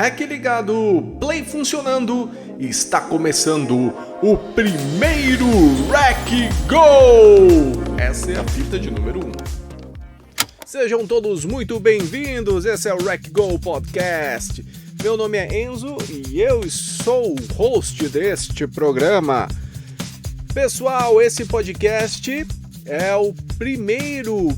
REC ligado, Play funcionando, está começando o primeiro REC Go! Essa é a fita de número 1. Sejam todos muito bem-vindos, esse é o REC Go Podcast. Meu nome é Enzo e eu sou o host deste programa. Pessoal, esse podcast é o primeiro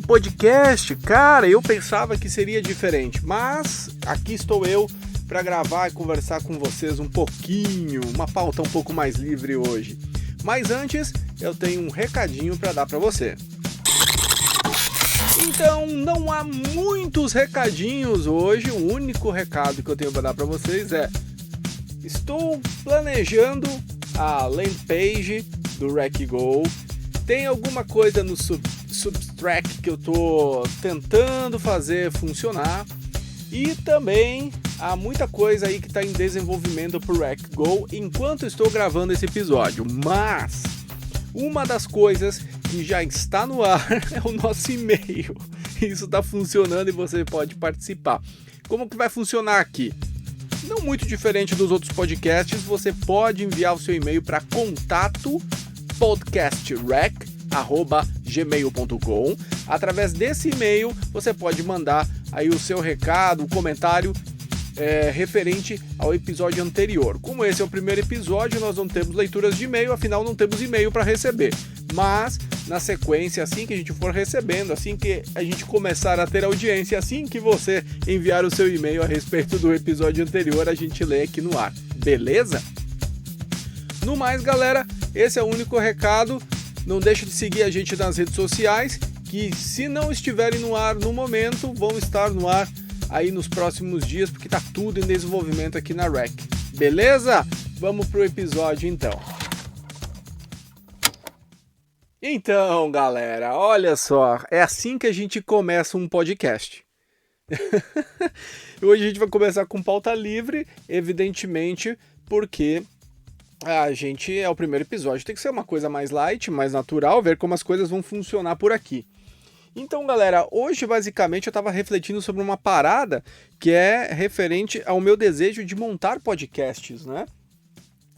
podcast. Cara, eu pensava que seria diferente, mas aqui estou eu para gravar e conversar com vocês um pouquinho, uma pauta um pouco mais livre hoje. Mas antes, eu tenho um recadinho para dar para você. Então, não há muitos recadinhos hoje. O único recado que eu tenho para dar para vocês é: estou planejando a landing page do REC Go. Tem alguma coisa no Substract que eu tô tentando fazer funcionar. E também há muita coisa aí que está em desenvolvimento pro REC Go enquanto estou gravando esse episódio. Mas uma das coisas que já está no ar é o nosso e-mail. Isso está funcionando e você pode participar. Como que vai funcionar aqui? Não muito diferente dos outros podcasts, você pode enviar o seu e-mail para contato.podcastrec@gmail.com. Através desse e-mail você pode mandar aí o seu recado, o comentário referente ao episódio anterior. Como esse é o primeiro episódio, nós não temos leituras de e-mail, afinal não temos e-mail para receber. Mas na sequência, assim que a gente for recebendo, assim que a gente começar a ter audiência, assim que você enviar o seu e-mail a respeito do episódio anterior, a gente lê aqui no ar. Beleza? No mais, galera, esse é o único recado. Não deixe de seguir a gente nas redes sociais, que se não estiverem no ar no momento, vão estar no ar aí nos próximos dias, porque tá tudo em desenvolvimento aqui na REC. Beleza? Vamos pro episódio então. Então, galera, olha só, é assim que a gente começa um podcast. Hoje a gente vai começar com pauta livre, evidentemente, porque a gente é o primeiro episódio, tem que ser uma coisa mais light, mais natural, ver como as coisas vão funcionar por aqui. Então, galera, hoje basicamente eu estava refletindo sobre uma parada que é referente ao meu desejo de montar podcasts, né?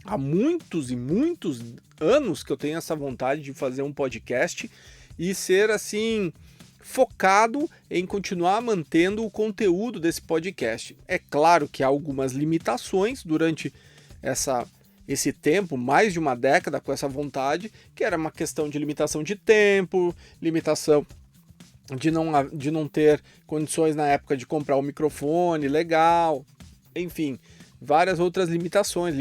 Há muitos e muitos anos que eu tenho essa vontade de fazer um podcast e ser assim focado em continuar mantendo o conteúdo desse podcast. É claro que há algumas limitações durante esse tempo, mais de uma década com essa vontade, que era uma questão de limitação de tempo, limitação de não ter condições na época de comprar um microfone legal, enfim, várias outras limitações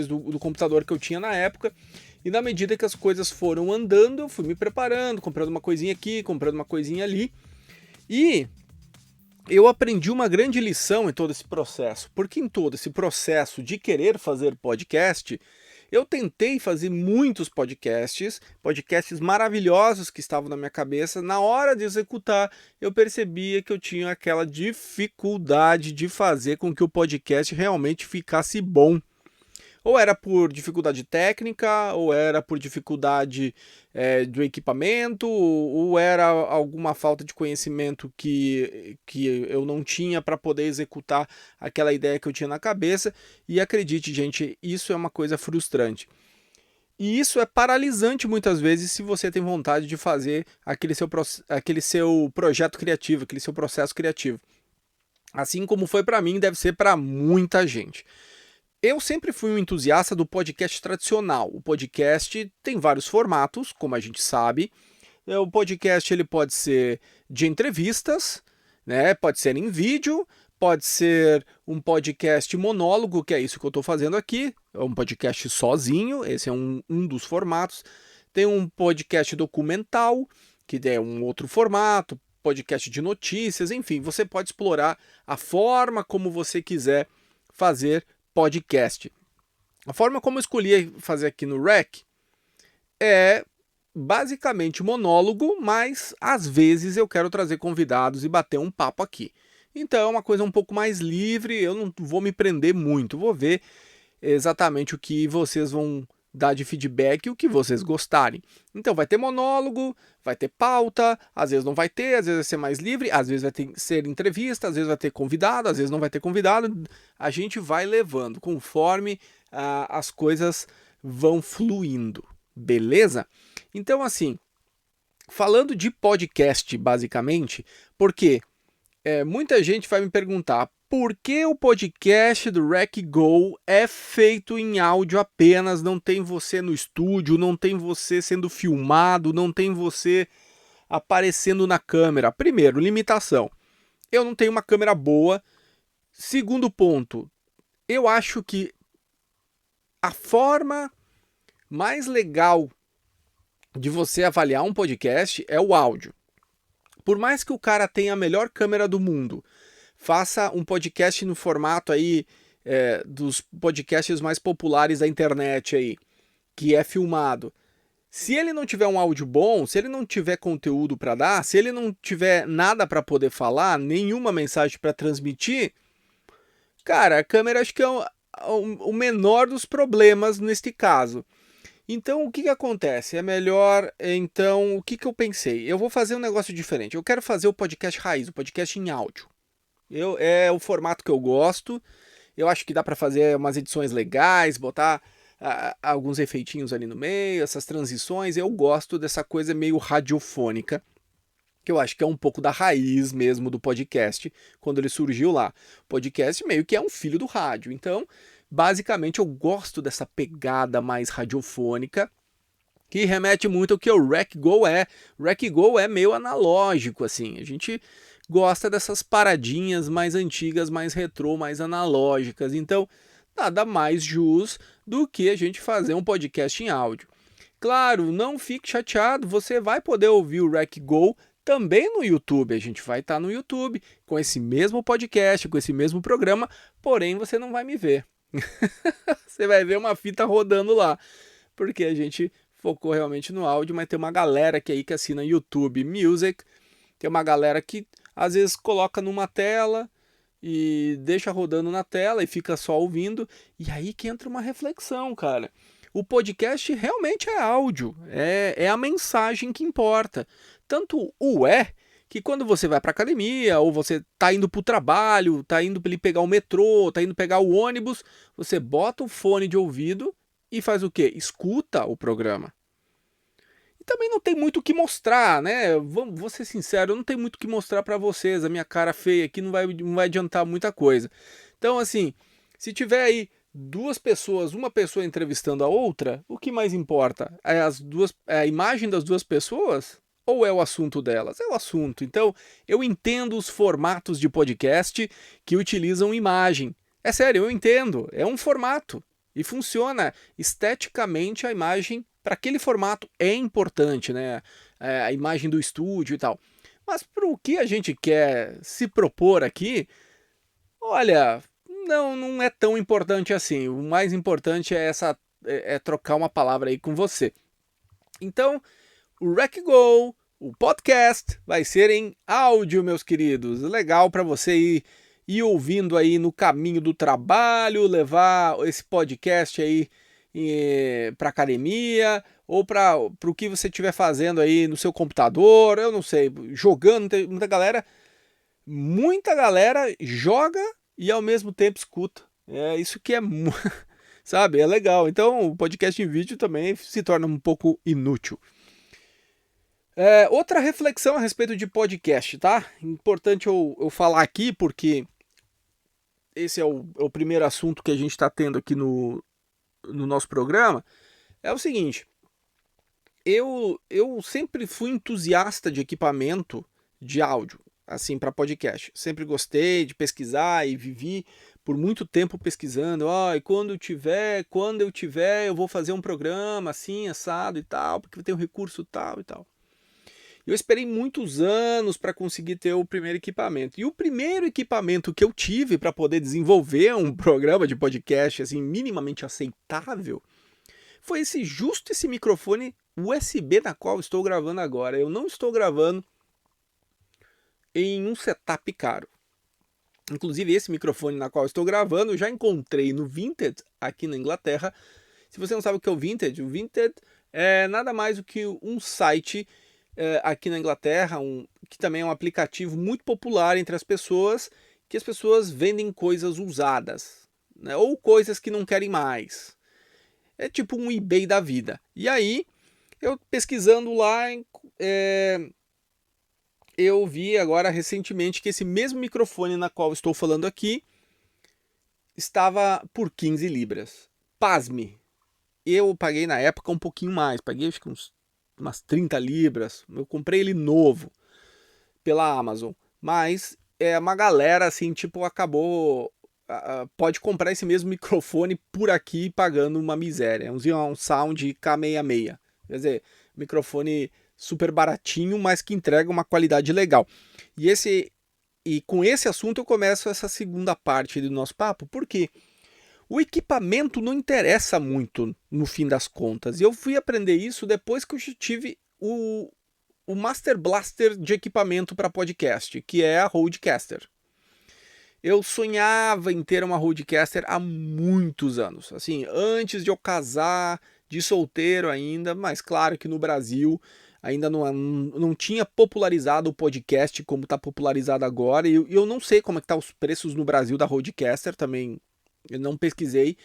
do computador que eu tinha na época. E na medida que as coisas foram andando, eu fui me preparando, comprando uma coisinha aqui, comprando uma coisinha ali. E eu aprendi uma grande lição em todo esse processo, porque em todo esse processo de querer fazer podcast, eu tentei fazer muitos podcasts maravilhosos que estavam na minha cabeça. Na hora de executar, eu percebia que eu tinha aquela dificuldade de fazer com que o podcast realmente ficasse bom. Ou era por dificuldade técnica, ou era por dificuldade do equipamento, ou era alguma falta de conhecimento que eu não tinha para poder executar aquela ideia que eu tinha na cabeça. E acredite, gente, isso é uma coisa frustrante. E isso é paralisante muitas vezes se você tem vontade de fazer aquele seu projeto criativo, aquele seu processo criativo. Assim como foi para mim, deve ser para muita gente. Eu sempre fui um entusiasta do podcast tradicional. O podcast tem vários formatos, como a gente sabe. O podcast ele pode ser de entrevistas, né? Pode ser em vídeo, pode ser um podcast monólogo, que é isso que eu estou fazendo aqui. É um podcast sozinho, esse é um dos formatos. Tem um podcast documental, que é um outro formato, podcast de notícias, enfim. Você pode explorar a forma como você quiser fazer podcast. A forma como eu escolhi fazer aqui no REC é basicamente monólogo, mas às vezes eu quero trazer convidados e bater um papo aqui. Então é uma coisa um pouco mais livre, eu não vou me prender muito, vou ver exatamente o que vocês vão dar de feedback o que vocês gostarem. Então vai ter monólogo, vai ter pauta, às vezes não vai ter, às vezes vai ser mais livre, às vezes vai ser entrevista, às vezes vai ter convidado, às vezes não vai ter convidado. A gente vai levando conforme as coisas vão fluindo, beleza? Então assim, falando de podcast basicamente, porque muita gente vai me perguntar por que o podcast do Rec Go é feito em áudio apenas, não tem você no estúdio, não tem você sendo filmado, não tem você aparecendo na câmera. Primeiro, limitação. Eu não tenho uma câmera boa. Segundo ponto, eu acho que a forma mais legal de você avaliar um podcast é o áudio. Por mais que o cara tenha a melhor câmera do mundo, faça um podcast no formato aí dos podcasts mais populares da internet aí, que é filmado. Se ele não tiver um áudio bom, se ele não tiver conteúdo para dar, se ele não tiver nada para poder falar, nenhuma mensagem para transmitir, cara, a câmera acho que é o menor dos problemas neste caso. Então, o que acontece? É melhor, então, o que eu pensei? Eu vou fazer um negócio diferente. Eu quero fazer o podcast raiz, o podcast em áudio. É o formato que eu gosto. Eu acho que dá para fazer umas edições legais, botar alguns efeitinhos ali no meio, essas transições. Eu gosto dessa coisa meio radiofônica, que eu acho que é um pouco da raiz mesmo do podcast, quando ele surgiu lá. O podcast meio que é um filho do rádio. Então, basicamente, eu gosto dessa pegada mais radiofônica, que remete muito ao que o Rec Go é. O Rec Go é meio analógico, assim. A gente gosta dessas paradinhas mais antigas, mais retrô, mais analógicas. Então, nada mais jus do que a gente fazer um podcast em áudio. Claro, não fique chateado, você vai poder ouvir o Rec Go também no YouTube. A gente vai estar no YouTube com esse mesmo podcast, com esse mesmo programa, porém você não vai me ver. Você vai ver uma fita rodando lá, porque a gente focou realmente no áudio, mas tem uma galera que assina YouTube Music, tem uma galera que às vezes coloca numa tela e deixa rodando na tela e fica só ouvindo, e aí que entra uma reflexão, cara. O podcast realmente é áudio, é a mensagem que importa. Tanto que quando você vai para academia, ou você tá indo para o trabalho, tá indo para ele pegar o metrô, tá indo pegar o ônibus, você bota o fone de ouvido e faz o quê? Escuta o programa. E também não tem muito o que mostrar, né? Vou ser sincero, eu não tenho muito o que mostrar para vocês. A minha cara feia aqui não vai adiantar muita coisa. Então, assim, se tiver aí duas pessoas, uma pessoa entrevistando a outra, o que mais importa? É a imagem das duas pessoas? Ou é o assunto delas? É o assunto. Então, eu entendo os formatos de podcast que utilizam imagem. É sério, eu entendo. É um formato. E funciona. Esteticamente, a imagem, para aquele formato, é importante, né? A imagem do estúdio e tal. Mas para o que a gente quer se propor aqui, olha, não é tão importante assim. O mais importante é trocar uma palavra aí com você. Então, o Rec Go, o podcast, vai ser em áudio, meus queridos. Legal para você ir ouvindo aí no caminho do trabalho, levar esse podcast aí para academia ou para o que você estiver fazendo aí no seu computador, eu não sei, jogando. Tem muita galera joga e ao mesmo tempo escuta. É isso que sabe, é legal. Então o podcast em vídeo também se torna um pouco inútil. Outra reflexão a respeito de podcast, tá? Importante eu falar aqui, porque esse é o primeiro assunto que a gente está tendo aqui no nosso programa. É o seguinte, eu sempre fui entusiasta de equipamento de áudio, assim, para podcast. Sempre gostei de pesquisar e vivi por muito tempo pesquisando. E quando eu tiver, eu vou fazer um programa assim, assado e tal, porque tem um recurso tal e tal. Eu esperei muitos anos para conseguir ter o primeiro equipamento. E o primeiro equipamento que eu tive para poder desenvolver um programa de podcast assim minimamente aceitável foi justo esse microfone USB na qual estou gravando agora. Eu não estou gravando em um setup caro. Inclusive esse microfone na qual estou gravando eu já encontrei no Vinted aqui na Inglaterra. Se você não sabe o que é o Vinted é nada mais do que um site aqui na Inglaterra, que também é um aplicativo muito popular entre as pessoas, que as pessoas vendem coisas usadas, né, ou coisas que não querem mais. É tipo um eBay da vida. E aí, eu pesquisando lá, eu vi agora recentemente que esse mesmo microfone na qual estou falando aqui estava por 15 libras. Pasme, eu paguei na época um pouquinho mais, paguei acho que umas 30 libras, eu comprei ele novo pela Amazon, mas uma galera assim, tipo, acabou, pode comprar esse mesmo microfone por aqui pagando uma miséria, um Sound K66, quer dizer, microfone super baratinho, mas que entrega uma qualidade legal. E com esse assunto eu começo essa segunda parte do nosso papo, porque o equipamento não interessa muito no fim das contas. E eu fui aprender isso depois que eu tive o Master Blaster de equipamento para podcast, que é a Rodecaster. Eu sonhava em ter uma Rodecaster há muitos anos, assim, antes de eu casar, de solteiro ainda, mas claro que no Brasil ainda não tinha popularizado o podcast como está popularizado agora, e eu não sei como é que tá os preços no Brasil da Rodecaster, também eu não pesquisei,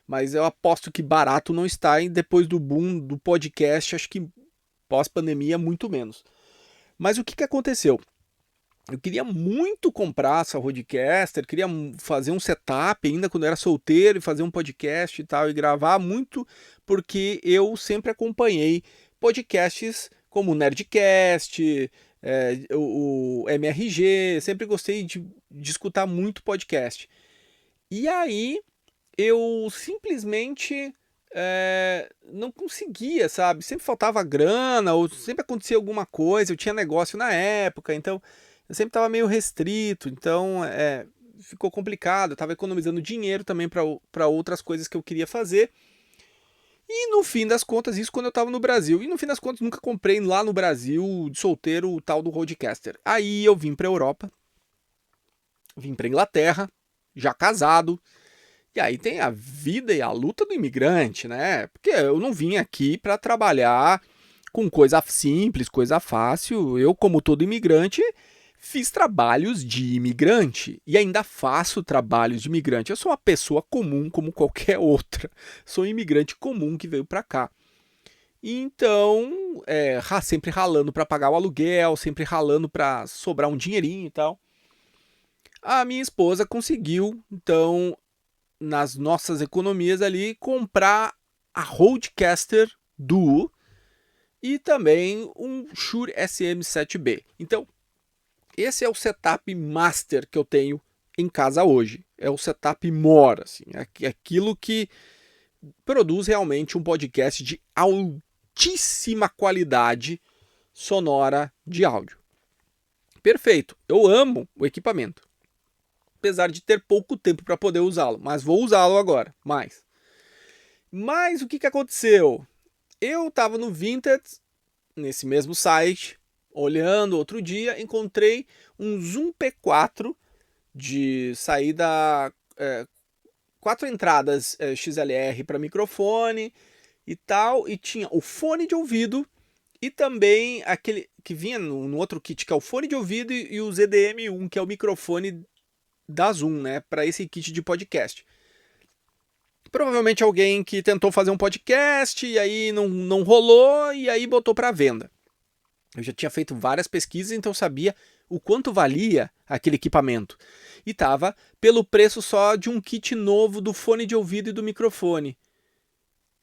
mas eu aposto que barato não está, e depois do boom do podcast, acho que pós-pandemia, muito menos. Mas o que aconteceu? Eu queria muito comprar essa Rodecaster, queria fazer um setup ainda quando eu era solteiro e fazer um podcast e tal, e gravar muito, porque eu sempre acompanhei podcasts como o Nerdcast, o MRG, sempre gostei de escutar muito podcast. E aí eu simplesmente não conseguia, sabe? Sempre faltava grana, ou sempre acontecia alguma coisa, eu tinha negócio na época, então eu sempre estava meio restrito, então ficou complicado, eu estava economizando dinheiro também para outras coisas que eu queria fazer. E no fim das contas, isso quando eu estava no Brasil. E no fim das contas, nunca comprei lá no Brasil, de solteiro, o tal do Rodecaster. Aí eu vim para a Europa, vim para Inglaterra, já casado. E aí tem a vida e a luta do imigrante, né? Porque eu não vim aqui para trabalhar com coisa simples, coisa fácil. Eu, como todo imigrante, fiz trabalhos de imigrante e ainda faço trabalhos de imigrante. Eu sou uma pessoa comum como qualquer outra. Sou um imigrante comum que veio para cá. Então, sempre ralando para pagar o aluguel, sempre ralando para sobrar um dinheirinho e tal. A minha esposa conseguiu, então, nas nossas economias ali, comprar a Rodecaster Duo e também um Shure SM7B. Então, esse é o setup master que eu tenho em casa hoje. É o setup mora, assim, aquilo que produz realmente um podcast de altíssima qualidade sonora de áudio. Perfeito, eu amo o equipamento, apesar de ter pouco tempo para poder usá-lo, mas vou usá-lo agora, Mas o que aconteceu? Eu estava no Vinted, nesse mesmo site, olhando outro dia, encontrei um Zoom P4 de saída, 4 entradas XLR para microfone e tal, e tinha o fone de ouvido e também aquele que vinha no outro kit, que é o fone de ouvido e o ZDM1, que é o microfone da Zoom, né, para esse kit de podcast. Provavelmente alguém que tentou fazer um podcast e aí não rolou e aí botou para venda. Eu já tinha feito várias pesquisas, então eu sabia o quanto valia aquele equipamento. E estava pelo preço só de um kit novo do fone de ouvido e do microfone.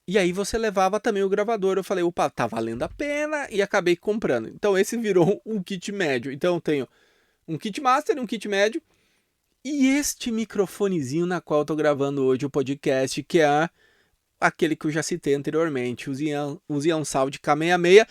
E aí você levava também o gravador. Eu falei, opa, tá valendo a pena, e acabei comprando. Então esse virou um kit médio. Então eu tenho um kit master, um kit médio, e este microfonezinho na qual eu tô gravando hoje o podcast, que é aquele que eu já citei anteriormente, o Xeon Sound K66,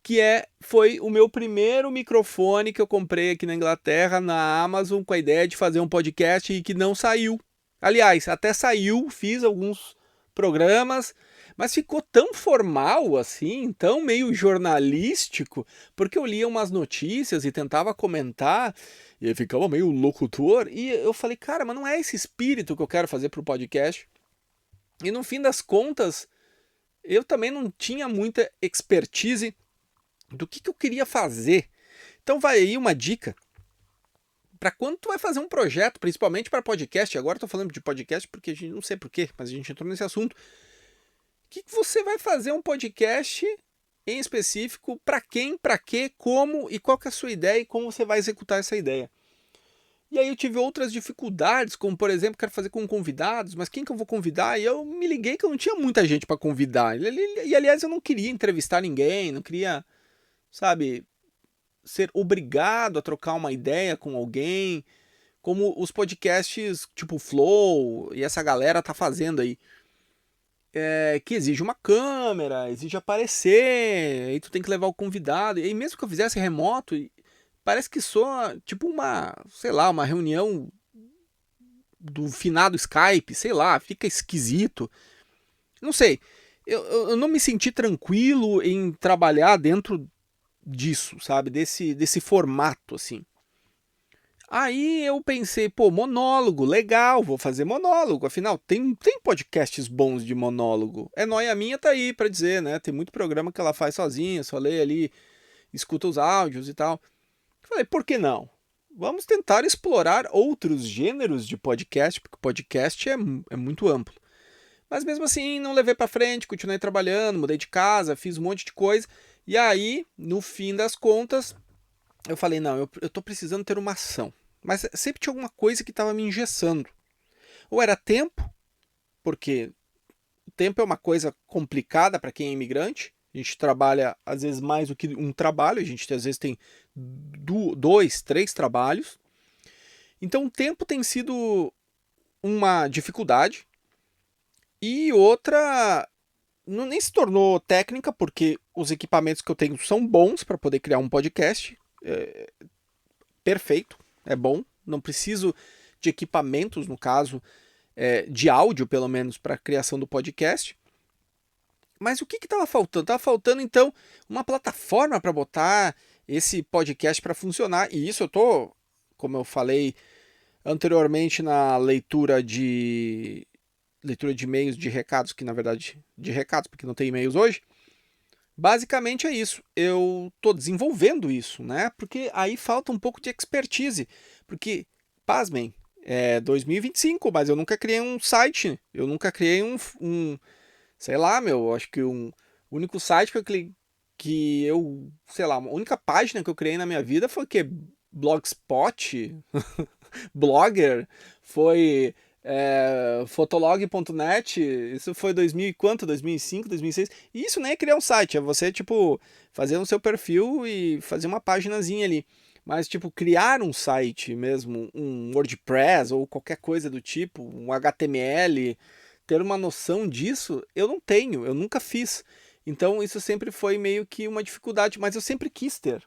que foi o meu primeiro microfone que eu comprei aqui na Inglaterra, na Amazon, com a ideia de fazer um podcast e que não saiu. Aliás, até saiu, fiz alguns programas, mas ficou tão formal assim, tão meio jornalístico, porque eu lia umas notícias e tentava comentar, e aí ficava meio locutor, e eu falei, cara, mas não é esse espírito que eu quero fazer pro podcast. E no fim das contas, eu também não tinha muita expertise do que eu queria fazer. Então vai aí uma dica para quando tu vai fazer um projeto, principalmente para podcast. Agora eu tô falando de podcast porque a gente não sei porquê, mas a gente entrou nesse assunto. O que você vai fazer um podcast em específico, para quem, para quê, como e qual que é a sua ideia e como você vai executar essa ideia. E aí eu tive outras dificuldades, como por exemplo, quero fazer com convidados, mas quem que eu vou convidar? E eu me liguei que eu não tinha muita gente para convidar. E aliás, eu não queria entrevistar ninguém, não queria, sabe, ser obrigado a trocar uma ideia com alguém, como os podcasts tipo Flow e essa galera tá fazendo aí. Que exige uma câmera, exige aparecer, aí tu tem que levar o convidado. E aí mesmo que eu fizesse remoto, parece que só tipo uma, sei lá, uma reunião do finado Skype, sei lá, fica esquisito. Não sei, eu não me senti tranquilo em trabalhar dentro disso, sabe? Desse formato, assim. Aí eu pensei, pô, monólogo, legal, vou fazer monólogo. Afinal, tem podcasts bons de monólogo. É nóia minha tá aí pra dizer, né? Tem muito programa que ela faz sozinha, só lê ali, escuta os áudios e tal. Falei, por que não? Vamos tentar explorar outros gêneros de podcast, porque podcast é muito amplo. Mas mesmo assim, não levei pra frente, continuei trabalhando, mudei de casa, fiz um monte de coisa. E aí, no fim das contas, eu falei, não, eu tô precisando ter uma ação. Mas sempre tinha alguma coisa que estava me engessando. Ou era tempo, porque o tempo é uma coisa complicada para quem é imigrante. A gente trabalha, às vezes, mais do que um trabalho. A gente, às vezes, tem 2, 3 trabalhos. Então, o tempo tem sido uma dificuldade. E outra, não, nem se tornou técnica, porque os equipamentos que eu tenho são bons para poder criar um podcast. Perfeito, é bom. Não preciso de equipamentos, no caso, de áudio, pelo menos, para a criação do podcast. Mas o que estava faltando? Estava faltando, então, uma plataforma para botar esse podcast para funcionar. E isso eu tô, como eu falei anteriormente na leitura de e-mails, de recados, que na verdade de recados, porque não tem e-mails hoje. Basicamente é isso. Eu estou desenvolvendo isso, né? Porque aí falta um pouco de expertise. Porque, pasmem, é 2025, mas eu nunca criei um site. Eu nunca criei sei lá, meu, acho que o único site sei lá, a única página que eu criei na minha vida foi que Blogspot, Blogger, foi Fotolog.net, isso foi 2000 e quanto? 2005, 2006. E isso nem é criar um site, é você, tipo, fazer o seu perfil e fazer uma paginazinha ali. Mas, tipo, criar um site mesmo, um WordPress ou qualquer coisa do tipo, um HTML, ter uma noção disso, eu não tenho, eu nunca fiz. Então, isso sempre foi meio que uma dificuldade, mas eu sempre quis ter.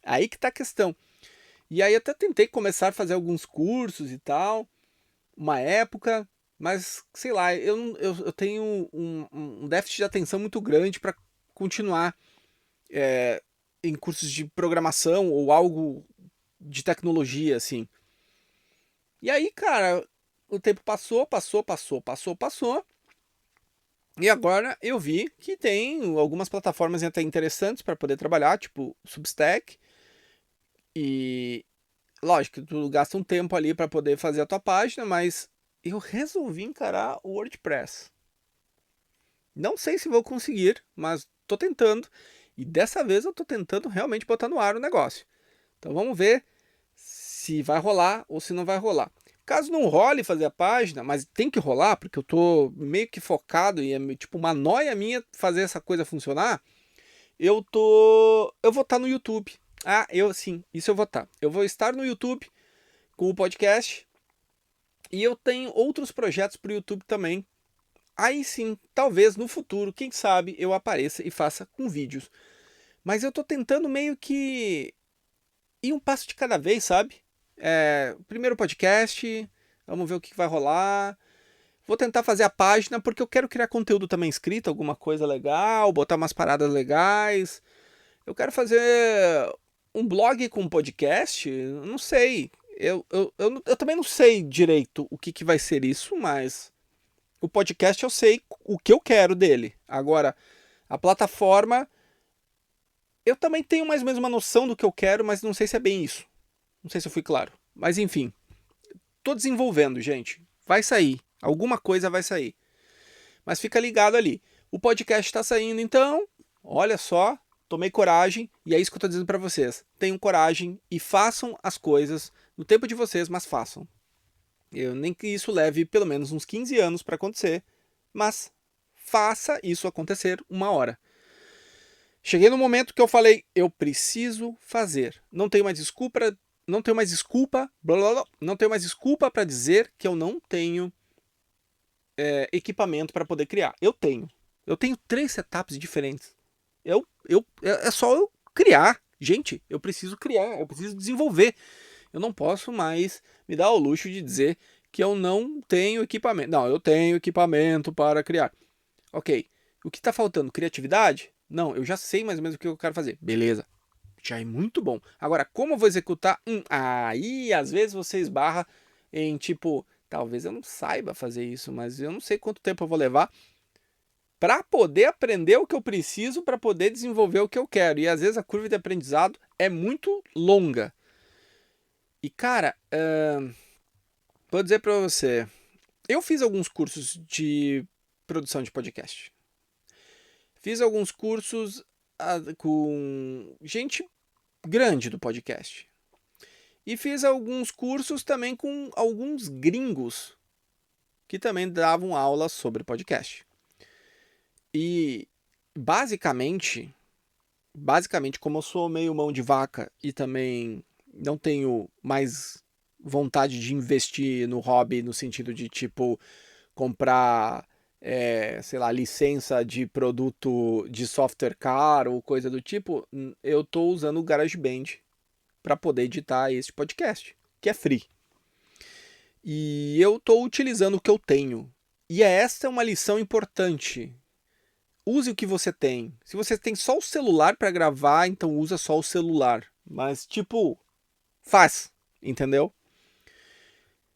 Aí que tá a questão. E aí até tentei começar a fazer alguns cursos e tal, uma época, mas sei lá, eu tenho um déficit de atenção muito grande para continuar em cursos de programação ou algo de tecnologia, assim. E aí, cara, o tempo passou. E agora eu vi que tem algumas plataformas até interessantes para poder trabalhar, tipo Substack. E lógico, tu gasta um tempo ali para poder fazer a tua página, mas eu resolvi encarar o WordPress. Não sei se vou conseguir, mas tô tentando. E dessa vez eu tô tentando realmente botar no ar o negócio. Então vamos ver se vai rolar ou se não vai rolar. Caso não role fazer a página, mas tem que rolar, porque eu tô meio que focado e é tipo uma noia minha fazer essa coisa funcionar, eu vou estar no YouTube. Ah, isso eu vou estar. Eu vou estar no YouTube com o podcast e eu tenho outros projetos para o YouTube também. Aí sim, talvez no futuro, quem sabe, eu apareça e faça com vídeos. Mas eu tô tentando meio que ir um passo de cada vez, sabe? Primeiro podcast, vamos ver o que vai rolar. Vou tentar fazer a página porque eu quero criar conteúdo também escrito, alguma coisa legal, botar umas paradas legais. Eu quero fazer um blog com um podcast, não sei. Eu também não sei direito o que vai ser isso, mas O podcast eu sei o que eu quero dele. Agora, a plataforma, eu também tenho mais ou menos uma noção do que eu quero, mas não sei se é bem isso. Não sei se eu fui claro. Mas enfim, tô desenvolvendo, gente. Vai sair. Alguma coisa vai sair. Mas fica ligado ali. O podcast está saindo, então, olha só, tomei coragem e é isso que eu estou dizendo para vocês. Tenham coragem e façam as coisas no tempo de vocês, mas façam. Nem que isso leve pelo menos uns 15 anos para acontecer, mas faça isso acontecer uma hora. Cheguei no momento que eu falei, eu preciso fazer. Não tenho mais desculpa, não tenho mais desculpa, blá, blá, blá, não tenho mais desculpa para dizer que eu não tenho equipamento para poder criar. Eu tenho. Eu tenho 3 setups diferentes. É só eu criar. Gente, eu preciso criar, eu preciso desenvolver. Eu não posso mais me dar o luxo de dizer que eu não tenho equipamento. Não, eu tenho equipamento para criar. Ok. O que está faltando? Criatividade? Não, eu já sei mais ou menos o que eu quero fazer. Beleza. Já é muito bom. Agora, como eu vou executar? Aí, às vezes, você esbarra em tipo, talvez eu não saiba fazer isso, mas eu não sei quanto tempo eu vou levar para poder aprender o que eu preciso para poder desenvolver o que eu quero. E às vezes a curva de aprendizado é muito longa. E cara, vou dizer para você, eu fiz alguns cursos de produção de podcast. Fiz alguns cursos com gente grande do podcast. E fiz alguns cursos também com alguns gringos que também davam aulas sobre podcast. E basicamente, como eu sou meio mão de vaca e também não tenho mais vontade de investir no hobby no sentido de tipo comprar, sei lá, licença de produto de software caro ou coisa do tipo, eu tô usando o GarageBand para poder editar este podcast, que é free. E eu tô utilizando o que eu tenho. E esta é uma lição importante. Use o que você tem. Se você tem só o celular para gravar, então usa só o celular. Mas, tipo, faz, entendeu?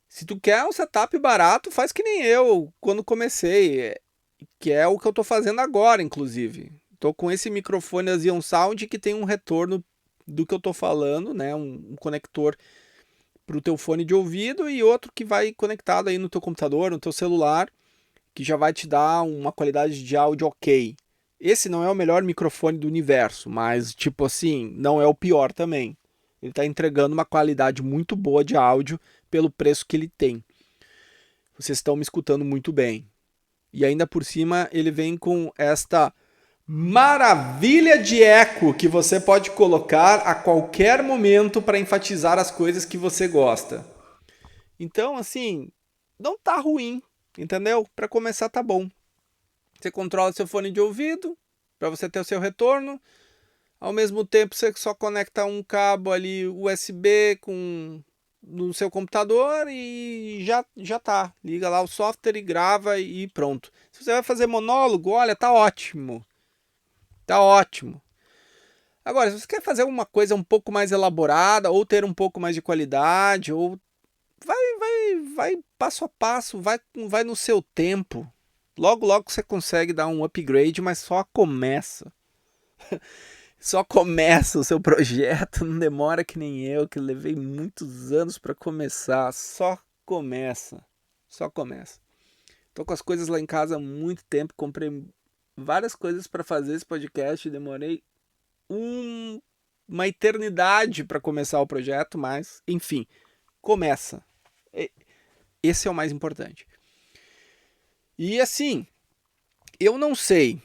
Se tu quer um setup barato, faz que nem eu quando comecei, que é o que eu tô fazendo agora, inclusive. Tô com esse microfone da Xeon Sound que tem um retorno do que eu tô falando, né? Um conector para o teu fone de ouvido e outro que vai conectado aí no teu computador, no teu celular, que já vai te dar uma qualidade de áudio ok. Esse não é o melhor microfone do universo, mas tipo assim, não é o pior também. Ele está entregando uma qualidade muito boa de áudio pelo preço que ele tem. Vocês estão me escutando muito bem. E ainda por cima ele vem com esta maravilha de eco que você pode colocar a qualquer momento para enfatizar as coisas que você gosta. Então, assim, não tá ruim, entendeu? Para começar tá bom. Você controla seu fone de ouvido para você ter o seu retorno. Ao mesmo tempo, você só conecta um cabo ali USB no seu computador e já tá. Liga lá o software e grava e pronto. Se você vai fazer monólogo, olha, tá ótimo. Tá ótimo. Agora, se você quer fazer uma coisa um pouco mais elaborada ou ter um pouco mais de qualidade, ou vai passo a passo, vai no seu tempo. Logo, logo você consegue dar um upgrade, mas só começa. Só começa o seu projeto, não demora que nem eu, que levei muitos anos para começar. Só começa. Só começa. Tô com as coisas lá em casa há muito tempo, comprei várias coisas para fazer esse podcast, demorei uma eternidade para começar o projeto, mas enfim, começa. Esse é o mais importante. E assim, eu não sei,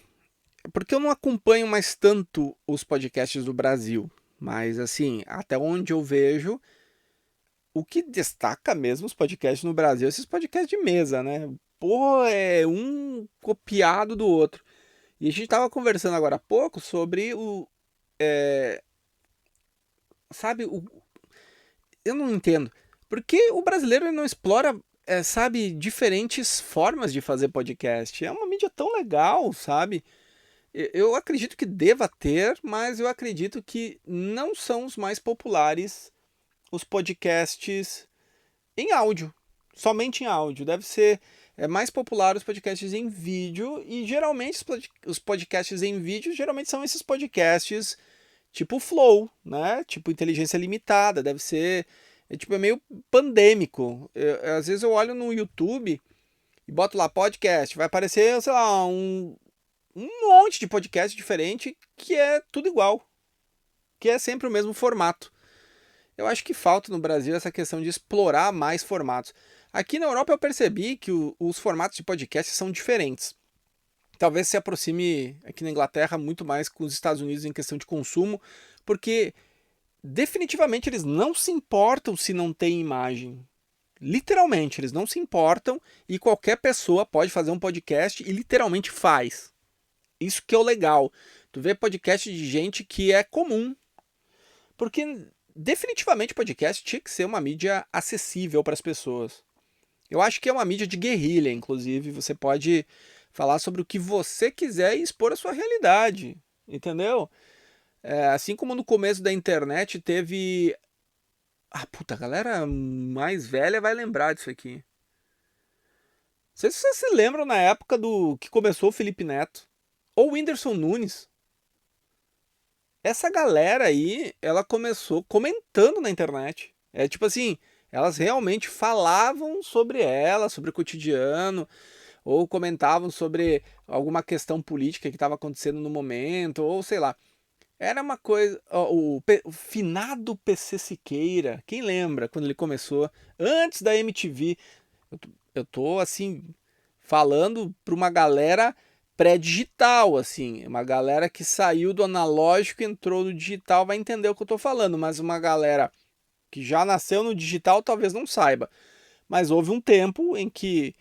porque eu não acompanho mais tanto os podcasts do Brasil, mas assim, até onde eu vejo, o que destaca mesmo os podcasts no Brasil, esses podcasts de mesa, né? Pô, é um copiado do outro. E a gente tava conversando agora há pouco sobre sabe, eu não entendo. Porque o brasileiro não explora, sabe, diferentes formas de fazer podcast. É uma mídia tão legal, sabe? Eu acredito que deva ter, mas eu acredito que não são os mais populares os podcasts em áudio. Somente em áudio. Deve ser. é mais popular os podcasts em vídeo, e geralmente os podcasts em vídeo geralmente são esses podcasts tipo Flow, né? Tipo Inteligência Limitada, deve ser, é meio pandêmico. Às vezes eu olho no YouTube e boto lá podcast, vai aparecer, sei lá, um monte de podcast diferente que é tudo igual, que é sempre o mesmo formato. Eu acho que falta no Brasil essa questão de explorar mais formatos. Aqui na Europa eu percebi que os formatos de podcast são diferentes. Talvez se aproxime aqui na Inglaterra muito mais com os Estados Unidos em questão de consumo, porque definitivamente eles não se importam se não tem imagem. Literalmente, eles não se importam e qualquer pessoa pode fazer um podcast e literalmente faz. Isso que é o legal. Tu vê podcast de gente que é comum. Porque definitivamente podcast tinha que ser uma mídia acessível para as pessoas. Eu acho que é uma mídia de guerrilha, inclusive. Você pode falar sobre o que você quiser e expor a sua realidade. Entendeu? Assim como no começo da internet teve. Ah, puta, a galera mais velha vai lembrar disso aqui. Não sei se vocês se lembram na época do que começou o Felipe Neto. Ou o Whindersson Nunes. Essa galera aí, ela começou comentando na internet. É tipo assim, elas realmente falavam sobre ela, sobre o cotidiano, ou comentavam sobre alguma questão política que estava acontecendo no momento, ou sei lá. Era uma coisa. Ó, o finado PC Siqueira, quem lembra quando ele começou? Antes da MTV. Eu tô assim, falando para uma galera pré-digital, assim, uma galera que saiu do analógico e entrou no digital vai entender o que eu tô falando, mas uma galera que já nasceu no digital talvez não saiba. Mas houve um tempo em que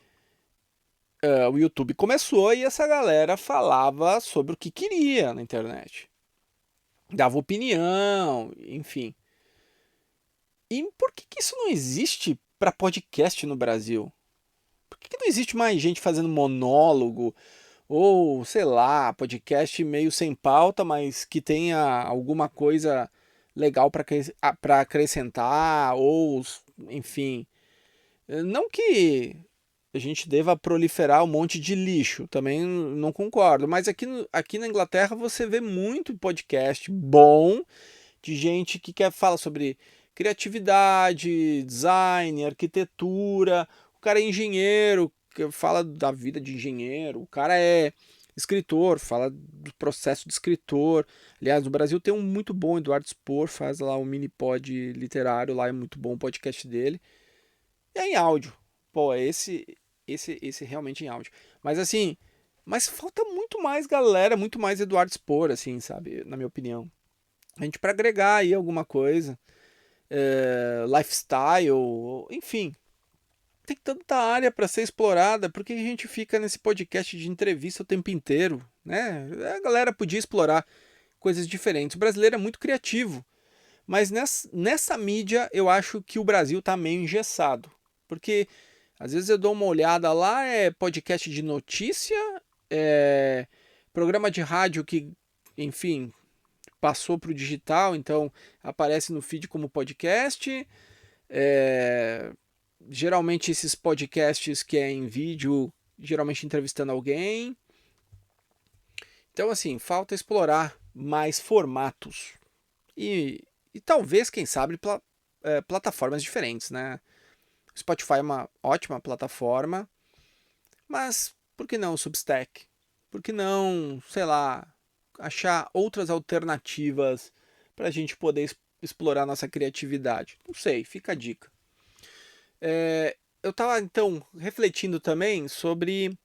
o YouTube começou e essa galera falava sobre o que queria na internet. Dava opinião, enfim. E por que isso não existe para podcast no Brasil? Por que não existe mais gente fazendo monólogo? Ou, sei lá, podcast meio sem pauta, mas que tenha alguma coisa legal para acrescentar, ou, enfim. Não que a gente deva proliferar um monte de lixo, também não concordo, mas aqui na Inglaterra você vê muito podcast bom de gente que quer falar sobre criatividade, design, arquitetura. O cara é engenheiro, que fala da vida de engenheiro. O cara é escritor, fala do processo de escritor. Aliás, no Brasil tem um muito bom, Eduardo Spor, faz lá um mini pod literário, lá é muito bom o podcast dele. E é em áudio. Pô, esse realmente em áudio. Mas assim, mas falta muito mais galera, muito mais Eduardo Spor, assim, sabe? Na minha opinião. A gente para agregar aí alguma coisa, lifestyle, enfim, tem tanta área para ser explorada, porque a gente fica nesse podcast de entrevista o tempo inteiro, né? A galera podia explorar coisas diferentes. O brasileiro é muito criativo, mas nessa mídia eu acho que o Brasil tá meio engessado, porque às vezes eu dou uma olhada lá, é podcast de notícia, é programa de rádio que, enfim, passou para o digital, então aparece no feed como podcast. É, geralmente esses podcasts que é em vídeo, geralmente entrevistando alguém. Então, assim, falta explorar mais formatos. E talvez, quem sabe, plataformas diferentes, né? O Spotify é uma ótima plataforma, mas por que não o Substack? Por que não, sei lá, achar outras alternativas para a gente poder explorar nossa criatividade? Não sei, fica a dica. Eu estava então refletindo também sobre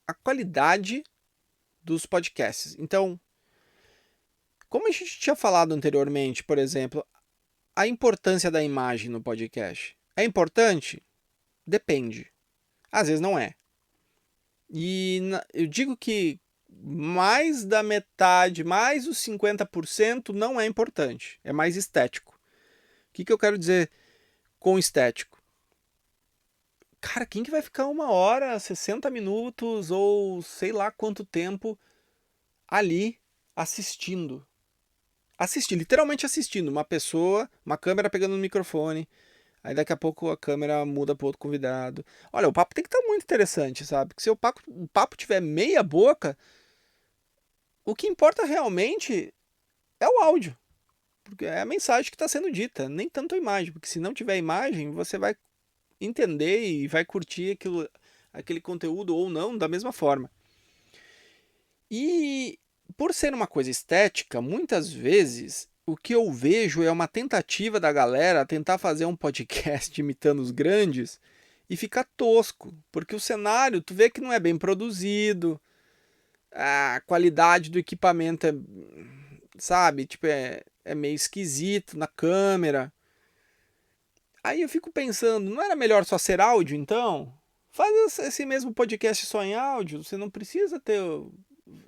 a qualidade dos podcasts. Então, como a gente tinha falado anteriormente, por exemplo, a importância da imagem no podcast. É importante? Depende. Às vezes não é. E eu digo que mais da metade, mais os 50% não é importante. É mais estético. O que eu quero dizer com estético? Cara, quem que vai ficar 1 hora, 60 minutos ou sei lá quanto tempo ali assistindo? Literalmente assistindo. Uma pessoa, uma câmera pegando no microfone, Aí daqui a pouco a câmera muda para outro convidado. Olha, o papo tem que estar muito interessante, sabe? Porque se o papo tiver meia boca, o que importa realmente é o áudio. Porque é a mensagem que está sendo dita, nem tanto a imagem. Porque se não tiver imagem, você vai entender e vai curtir aquele conteúdo ou não da mesma forma. E por ser uma coisa estética, muitas vezes o que eu vejo é uma tentativa da galera tentar fazer um podcast imitando os grandes e ficar tosco, porque o cenário tu vê que não é bem produzido, a qualidade do equipamento é, sabe, tipo é meio esquisito na câmera. Aí eu fico pensando, não era melhor só ser áudio então? Faz esse mesmo podcast só em áudio, você não precisa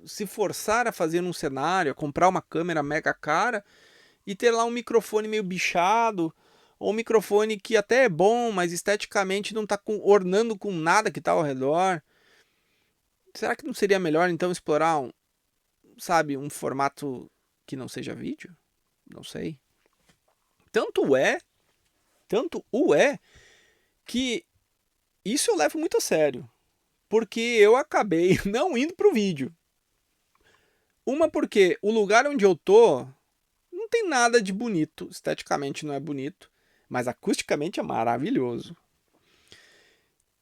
se forçar a fazer um cenário, a comprar uma câmera mega cara e ter lá um microfone meio bichado, ou um microfone que até é bom, mas esteticamente não está ornando com nada que está ao redor. Será que não seria melhor então explorar sabe, um formato que não seja vídeo? Não sei. Tanto é, tanto o é, que isso eu levo muito a sério. Porque eu acabei não indo pro vídeo. Uma porque o lugar onde eu tô não tem nada de bonito, esteticamente não é bonito, mas acusticamente é maravilhoso.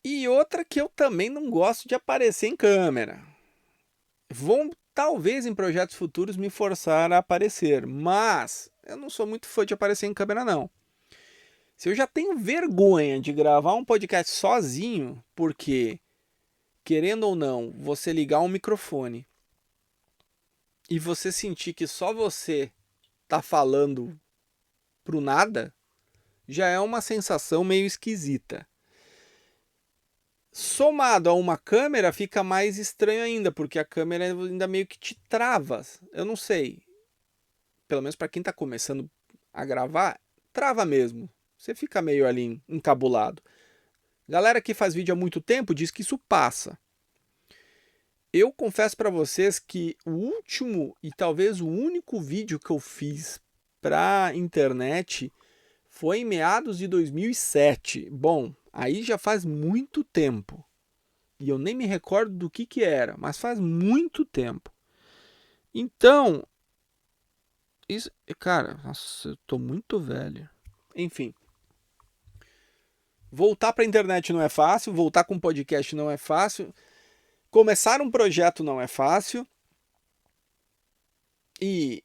E outra que eu também não gosto de aparecer em câmera. Vão talvez em projetos futuros me forçar a aparecer, mas eu não sou muito fã de aparecer em câmera não. Se eu já tenho vergonha de gravar um podcast sozinho, porque querendo ou não, você ligar um microfone e você sentir que só você tá falando pro nada, já é uma sensação meio esquisita. Somado a uma câmera, fica mais estranho ainda, porque a câmera ainda meio que te trava. Eu não sei. Pelo menos para quem tá começando a gravar, trava mesmo. Você fica meio ali encabulado. Galera que faz vídeo há muito tempo diz que isso passa. Eu confesso para vocês que o último e talvez o único vídeo que eu fiz para internet foi em meados de 2007. Bom, aí já faz muito tempo. E eu nem me recordo do que era, mas faz muito tempo. Então, isso, cara, nossa, eu tô muito velho. Enfim, voltar para a internet não é fácil, voltar com podcast não é fácil, começar um projeto não é fácil. E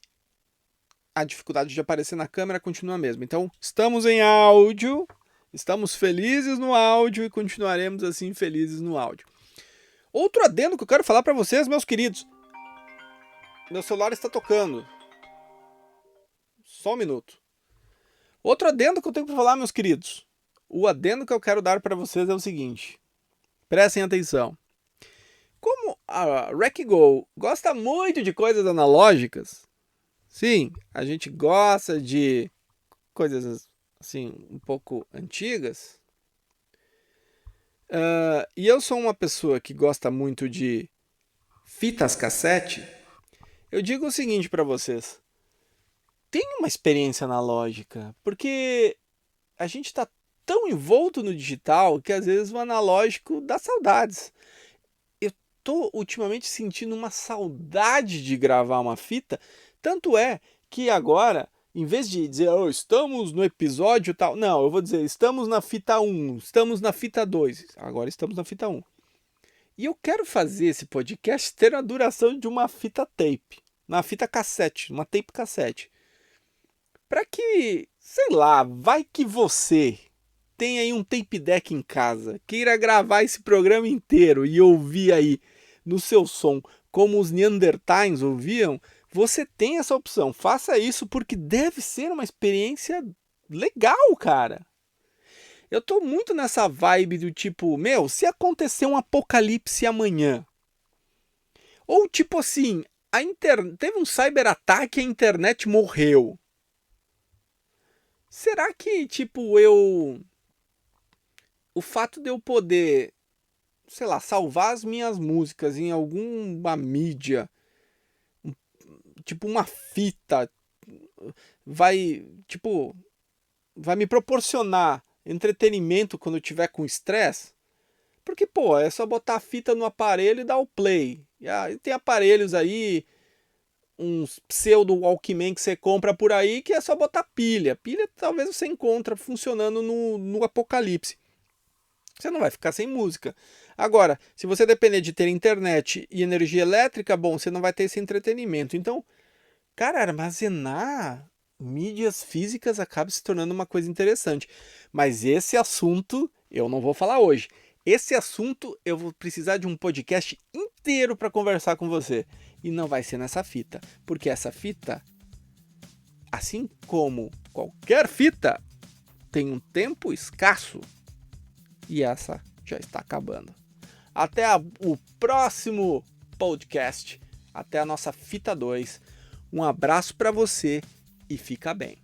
a dificuldade de aparecer na câmera continua a mesma. Então, estamos em áudio, estamos felizes no áudio e continuaremos assim felizes no áudio. Outro adendo que eu quero falar para vocês, meus queridos. Meu celular está tocando. Só um minuto. Outro adendo que eu tenho para falar, meus queridos. O adendo que eu quero dar para vocês é o seguinte. Prestem atenção. Como a RecGo gosta muito de coisas analógicas, sim, a gente gosta de coisas assim um pouco antigas. E eu sou uma pessoa que gosta muito de fitas cassete. Eu digo o seguinte para vocês: tenha uma experiência analógica, porque a gente está tão envolto no digital que às vezes o analógico dá saudades. Eu tô ultimamente sentindo uma saudade de gravar uma fita, tanto é que agora, em vez de dizer, oh, estamos no episódio tal, não, eu vou dizer, estamos na fita 1, estamos na fita 2, agora estamos na fita 1. E eu quero fazer esse podcast ter a duração de uma fita tape, uma fita cassete, uma tape cassete. Para que, sei lá, vai que você tem aí um tape deck em casa, queira gravar esse programa inteiro e ouvir aí no seu som como os Neandertais ouviam, você tem essa opção. Faça isso porque deve ser uma experiência legal, cara. Eu tô muito nessa vibe do tipo, meu, se acontecer um apocalipse amanhã, ou tipo assim, teve um cyberataque e a internet morreu. Será que, tipo, o fato de eu poder, sei lá, salvar as minhas músicas em alguma mídia, tipo uma fita, vai, tipo, vai me proporcionar entretenimento quando eu tiver com estresse. Porque, pô, é só botar a fita no aparelho e dar o play. E tem aparelhos aí, uns pseudo Walkman que você compra por aí, que é só botar pilha. Pilha talvez você encontra funcionando no apocalipse. Você não vai ficar sem música. Agora, se você depender de ter internet e energia elétrica, bom, você não vai ter esse entretenimento. Então, cara, armazenar mídias físicas acaba se tornando uma coisa interessante. Mas esse assunto eu não vou falar hoje. Esse assunto eu vou precisar de um podcast inteiro para conversar com você. E não vai ser nessa fita. Porque essa fita, assim como qualquer fita, tem um tempo escasso. E essa já está acabando. Até o próximo podcast. Até a nossa fita 2. Um abraço para você e fica bem.